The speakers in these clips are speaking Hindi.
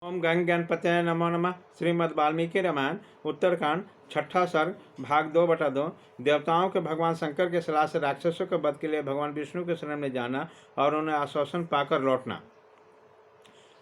ओम गंग गणपतये नमो नमः। श्रीमद् वाल्मीकि रामायण उत्तरकांड छठा सर्ग भाग 2/2। देवताओं के भगवान शंकर के सलाह से राक्षसों के वध के लिए भगवान विष्णु के शरण में जाना और उन्हें आश्वासन पाकर लौटना।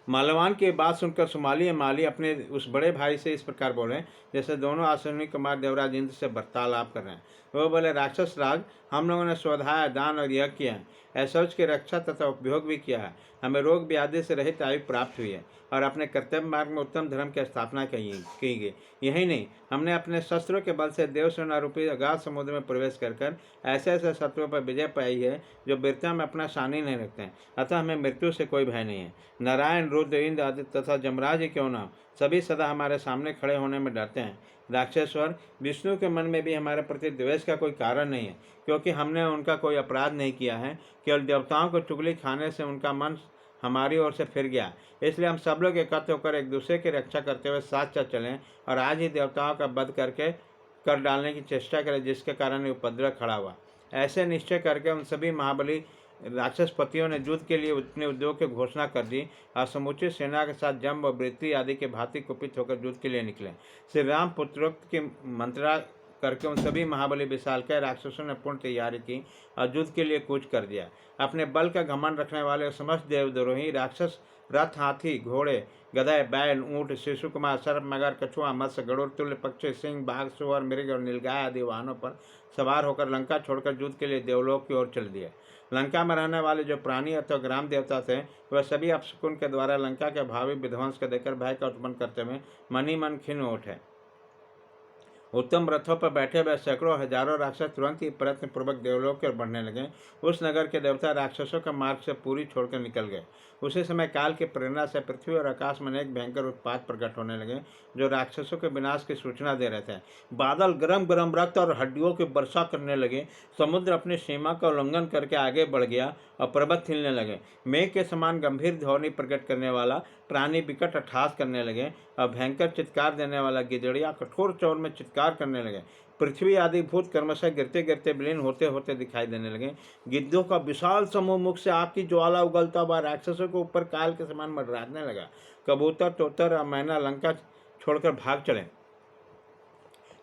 माल्यवान की बात सुनकर सुमाली माली अपने उस बड़े भाई से इस प्रकार बोले जैसे दोनों आश्विनी कुमार देवराज इंद्र से वार्तालाप कर रहे हैं। वो बोले, राक्षस राज, हम लोगों ने स्वधाय दान और यज्ञ किया है, ऐश्वर्य की रक्षा तथा उपभोग भी किया है। हमें रोग व्याधि से रहित आयु प्राप्त हुई है और अपने कर्तव्य मार्ग में उत्तम धर्म की स्थापना की गई। यही नहीं, हमने अपने शस्त्रों के बल से देवसेना रूपी अगाध समुद्र में प्रवेश कर ऐसे ऐसे शत्रुओं पर विजय पाई है जो वीरता में अपना शानी नहीं रखते हैं। अतः हमें मृत्यु से कोई भय नहीं है। नारायण, रुद्र, इंद्र आदि तथा जमराज ही क्यों ना, सभी सदा हमारे सामने खड़े होने में डरते हैं। राक्षसवर, विष्णु के मन में भी हमारे प्रति द्वेष का कोई कारण नहीं है, क्योंकि हमने उनका कोई अपराध नहीं किया है। केवल देवताओं को चुगली खाने से उनका मन हमारी ओर से फिर गया। इसलिए हम सब लोग एकत्र होकर एक दूसरे की रक्षा करते हुए साथ साथ चलें और आज ही देवताओं का वध करके कर डालने की चेष्टा करें, जिसके कारण ये उपद्रव खड़ा हुआ। ऐसे निश्चय करके उन सभी महाबली राक्षसपतियों ने युद्ध के लिए अपने उद्योग की घोषणा कर दी और समुचित सेना के साथ जम्ब और वृत्ति आदि के भांति कुपित होकर युद्ध के लिए निकले। श्री राम पुत्रोक्त की मंत्रणा करके उन सभी महाबली विशालकाय राक्षसों ने पूर्ण तैयारी की और युद्ध के लिए कूच कर दिया। अपने बल का घमंड रखने वाले समस्त देवद्रोही राक्षस रथ, हाथी, घोड़े, गधे, बैल, ऊंट, शिशु कुमार, सर्प, मगर, कछुआ, मत्स्य, गरुड़, तुल्य, पक्षी, सिंह, बाघ, सुअर, मृग और नीलगाय आदि वाहनों पर सवार होकर लंका छोड़कर युद्ध के लिए देवलोक की ओर चल दिए। लंका में रहने वाले जो प्राणी अथवा ग्राम देवता थे, वह सभी अपशकुन के द्वारा लंका के भावी विध्वंस को देखकर भय का उत्पन्न करते हुए मन ही मन खिन्न उठे। उत्तम रथों पर बैठे हुए सैकड़ों हजारों राक्षस तुरंत ही प्रयत्न पूर्वक देवलोक की ओर बढ़ने लगे। उस नगर के देवता राक्षसों के मार्ग से पूरी छोड़कर निकल गए। उसी समय काल की प्रेरणा से पृथ्वी और आकाश में अनेक भयंकर उत्पात प्रकट होने लगे, जो राक्षसों के विनाश की सूचना दे रहे थे। बादल गरम गरम रक्त और हड्डियों की वर्षा करने लगे। समुद्र अपनी सीमा का उल्लंघन करके आगे बढ़ गया और पर्वत हिलने लगे। मेघ के समान गंभीर ध्वनि प्रकट करने वाला प्राणी विकट अट्टहास करने लगे और भयंकर चित्कार देने वाला गिदड़िया कठोर चौर में चित्कार करने लगे। पृथ्वी आदि भूत क्रमशः गिरते गिरते विलीन होते होते दिखाई देने लगे। गिद्धों का विशाल समूह मुख से आग की ज्वाला उगलता हुआ राक्षसों के ऊपर काल के समान मंडराने लगा। कबूतर, तोतर और मैना लंका छोड़कर भाग चले।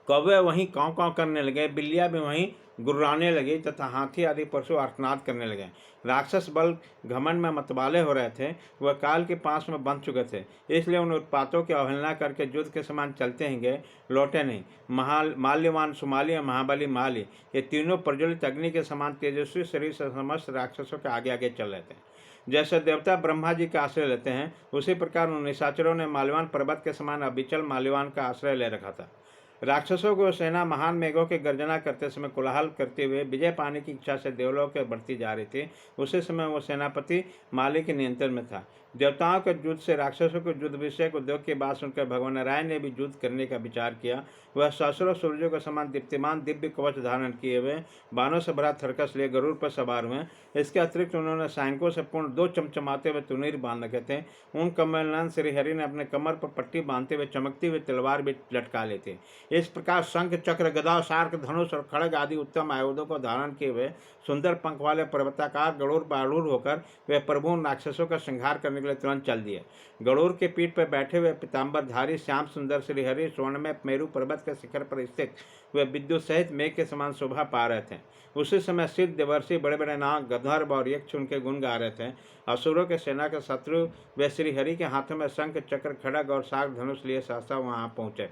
कौवे वहीं काँव काँव करने लगे, बिल्लियाँ भी वहीं गुर्राने लगी तथा हाथी आदि पशु आर्तनाद करने लगे। राक्षस बल घमंड में मतवाले हो रहे थे, वह काल के पास में बंध चुके थे, इसलिए उन उत्पातों की अवहेलना करके युद्ध के समान चलते ही गए, लौटे नहीं। माल्यवान, सुमाली और महाबली माली, ये तीनों प्रज्वलित अग्नि के समान तेजस्वी शरीर से समस्त राक्षसों के आगे आगे चल रहे थे। जैसे देवता ब्रह्मा जी का आश्रय लेते हैं, उसी प्रकार उन निशाचरों ने माल्यवान पर्वत के समान अविचल माल्यवान का आश्रय ले रखा था। राक्षसों को सेना महान मेघों की गर्जना करते समय कोलाहल करते हुए विजय पाने की इच्छा से देवलोक के बढ़ती जा रही थी। उसी समय वो सेनापति माली के नियंत्रण में था। देवताओं के युद्ध से राक्षसों के युद्ध विषय उद्योग की बात सुनकर भगवान नारायण ने भी युद्ध करने का विचार किया। वह सहस्रों सूर्यों के समान दीप्तिमान दिव्य कवच धारण किए हुए बाणों से भरा थरकस लिए गरुड़ पर सवार हुए। इसके अतिरिक्त उन्होंने सैनिकों से पूर्ण 2 चमचमाते हुए तुनीर बांध रखे थे। उन कमलनयन श्रीहरि ने अपने कमर पर पट्टी बांधते हुए चमकती हुई तलवार भी लटका ली थी। इस प्रकार शंख, चक्र, गदा, शार्क, धनुष और खड़ग आदि उत्तम आयुधों को धारण किए हुए सुंदर पंख वाले पर्वताकार गरुड़ पर आरूढ़ होकर वे प्रभु राक्षसों का संहार करने के लिए तुरंत चल दिए। गरुड़ के पीठ पर बैठे हुए पीताम्बरधारी श्याम सुंदर श्रीहरि स्वर्ण में मेरु पर्वत के शिखर पर स्थित वे विद्युत सहित मेघ के समान शोभा पा रहे थे। उसी समय सिद्ध, देवर्षि, बड़े बड़े नाग, गंधर्व और यक्ष उनके गुण गा रहे थे। असुरों के सेना के शत्रु वे श्रीहरि के हाथों में शंख, चक्र, खड़ग और शार्क धनुष लिए सहसा वहां पहुंचे।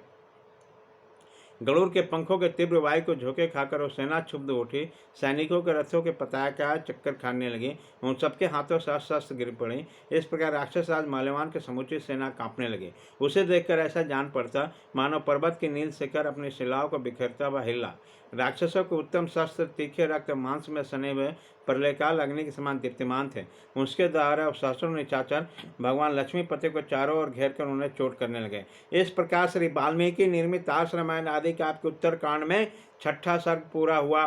गरुड़ के पंखों के तीव्र वायु को झोंके खाकर वो सेना क्षुब्ध उठी। सैनिकों के रथों के पताका चक्कर खाने लगी। उन सबके हाथों से शस्त्र गिर पड़ी। इस प्रकार राक्षस राज माल्यवान के समुचित सेना कांपने लगी। उसे देखकर ऐसा जान पड़ता मानो पर्वत की नील शिखर अपनी शिलाओं को बिखेरता हुआ हिला। राक्षसों के उत्तम शस्त्र तीखे रक्त मांस में सने हुए प्रलयकाल अग्नि के समान दीप्तिमान थे। उसके द्वारा सहस्रों निशाचर भगवान लक्ष्मीपति को चारों ओर घेर कर उन्हें चोट करने लगे। इस प्रकार श्री वाल्मीकि निर्मित आश्रमायण आदि के आपके उत्तरकांड में छठा सर्ग पूरा हुआ।